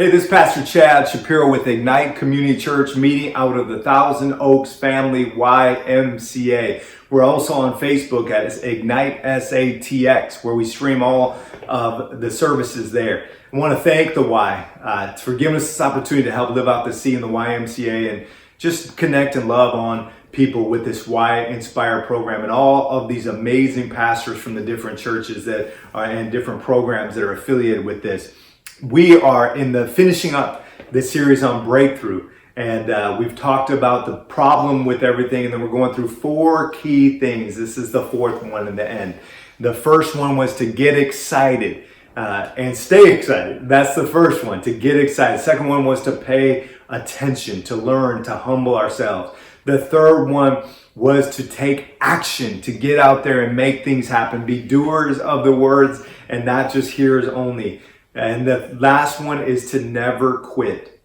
Hey, this is Pastor Chad Shapiro with Ignite Community Church, meeting out of the Thousand Oaks Family YMCA. We're also on Facebook at Ignite SATX, where we stream all of the services there. I want to thank the Y for giving us this opportunity to help live out the C in the YMCA and just connect and love on people with this Y Inspire program and all of these amazing pastors from the different churches that are and different programs that are affiliated with this. We are in the finishing up this series on breakthrough, and we've talked about the problem with everything, and then we're going through 4 key things. This is the 4th one in the end. The first one was to get excited and stay excited. That's the first one, to get excited. Second one was to pay attention, to learn, to humble ourselves. The third one was to take action, to get out there and make things happen, be doers of the words and not just hearers only. And the last one is to never quit.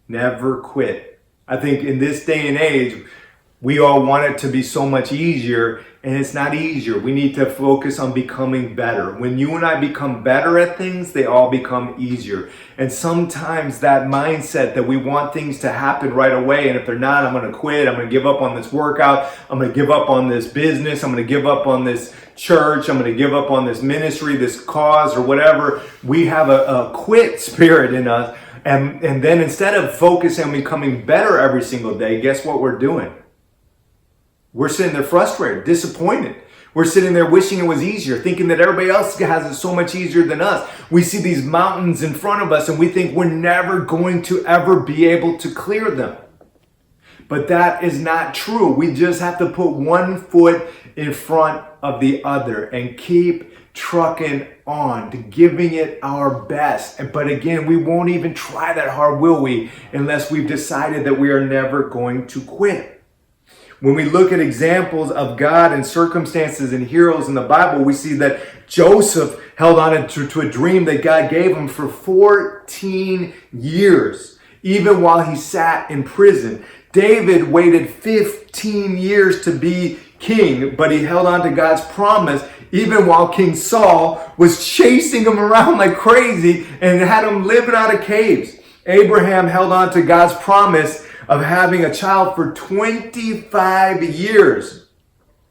Never quit. I think in this day and age, we all want it to be so much easier, and it's not easier. We need to focus on becoming better. When you and I become better at things, they all become easier. And sometimes that mindset that we want things to happen right away, and if they're not, I'm going to quit. I'm going to give up on this workout. I'm going to give up on this business. I'm going to give up on this church. I'm going to give up on this ministry, this cause, or whatever. We have a quit spirit in us. And then instead of focusing on becoming better every single day, guess what we're doing? We're sitting there frustrated, disappointed. We're sitting there wishing it was easier, thinking that everybody else has it so much easier than us. We see these mountains in front of us and we think we're never going to ever be able to clear them. But that is not true. We just have to put one foot in front of the other and keep trucking on to giving it our best. But again, we won't even try that hard, will we, unless we've decided that we are never going to quit. When we look at examples of God and circumstances and heroes in the Bible, we see that Joseph held on to a dream that God gave him for 14 years, even while he sat in prison. David waited 15 years to be king, but he held on to God's promise even while King Saul was chasing him around like crazy and had him living out of caves. Abraham held on to God's promise of having a child for 25 years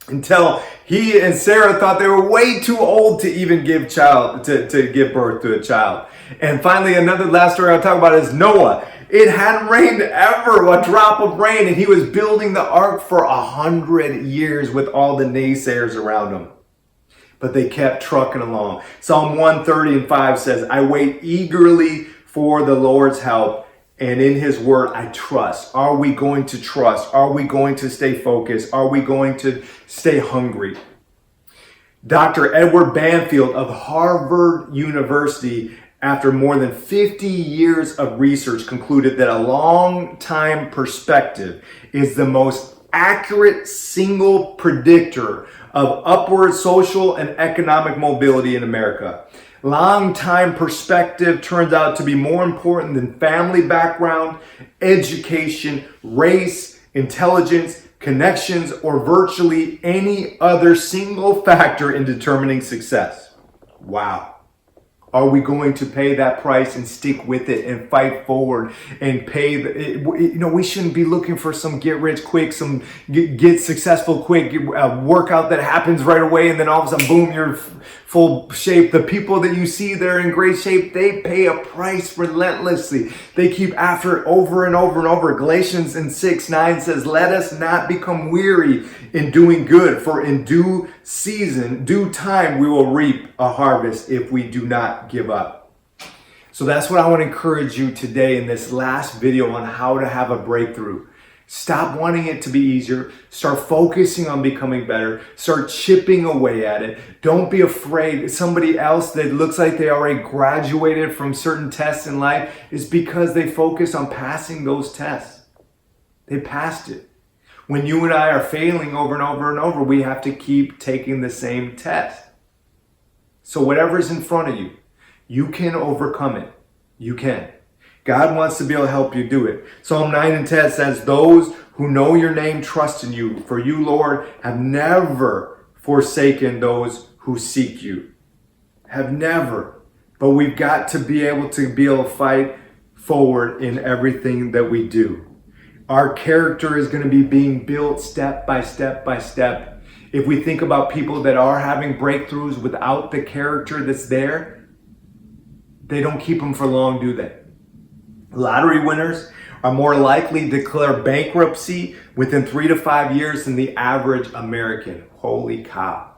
until he and Sarah thought they were way too old to even give birth to a child. And finally, another last story I'll talk about is Noah. It hadn't rained ever, a drop of rain, and he was building the ark for 100 years with all the naysayers around him. But they kept trucking along. Psalm 130:5 says, I wait eagerly for the Lord's help, and in his word, I trust. Are we going to trust? Are we going to stay focused? Are we going to stay hungry? Dr. Edward Banfield of Harvard University, after more than 50 years of research, concluded that a long-time perspective is the most accurate single predictor of upward social and economic mobility in America. Long-time perspective turns out to be more important than family background, education, race, intelligence, connections, or virtually any other single factor in determining success. Wow. Are we going to pay that price and stick with it and fight forward and pay we shouldn't be looking for some get rich quick, some get successful quick workout that happens right away, and then all of a sudden, boom, you're full shape. The people that you see that are in great shape, they pay a price relentlessly. They keep after it over and over and over. Galatians 6:9 says, let us not become weary in doing good, for in due season, due time, we will reap a harvest if we do not give up. So that's what I want to encourage you today in this last video on how to have a breakthrough. Stop wanting it to be easier. Start focusing on becoming better. Start chipping away at it. Don't be afraid. Somebody else that looks like they already graduated from certain tests in life is because they focus on passing those tests. They passed it. When you and I are failing over and over and over, we have to keep taking the same test. So whatever's in front of you, you can overcome it. You can. God wants to be able to help you do it. Psalm 9:10 says, those who know your name trust in you, for you, Lord, have never forsaken those who seek you. Have never. But we've got to be able to fight forward in everything that we do. Our character is going to be being built step by step by step. If we think about people that are having breakthroughs without the character that's there, they don't keep them for long, do they? Lottery winners are more likely to declare bankruptcy within 3 to 5 years than the average American. Holy cow.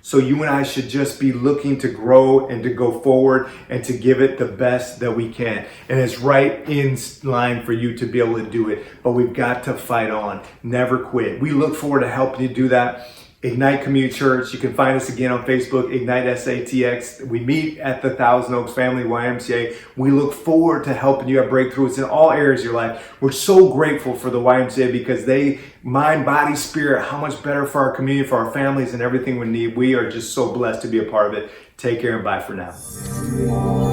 So you and I should just be looking to grow and to go forward and to give it the best that we can. And it's right in line for you to be able to do it. But we've got to fight on. Never quit. We look forward to helping you do that. Ignite Community Church. You can find us again on Facebook, Ignite SATX. We meet at the Thousand Oaks Family YMCA. We look forward to helping you have breakthroughs in all areas of your life. We're so grateful for the YMCA because they, mind, body, spirit, how much better for our community, for our families, and everything we need. We are just so blessed to be a part of it. Take care and bye for now.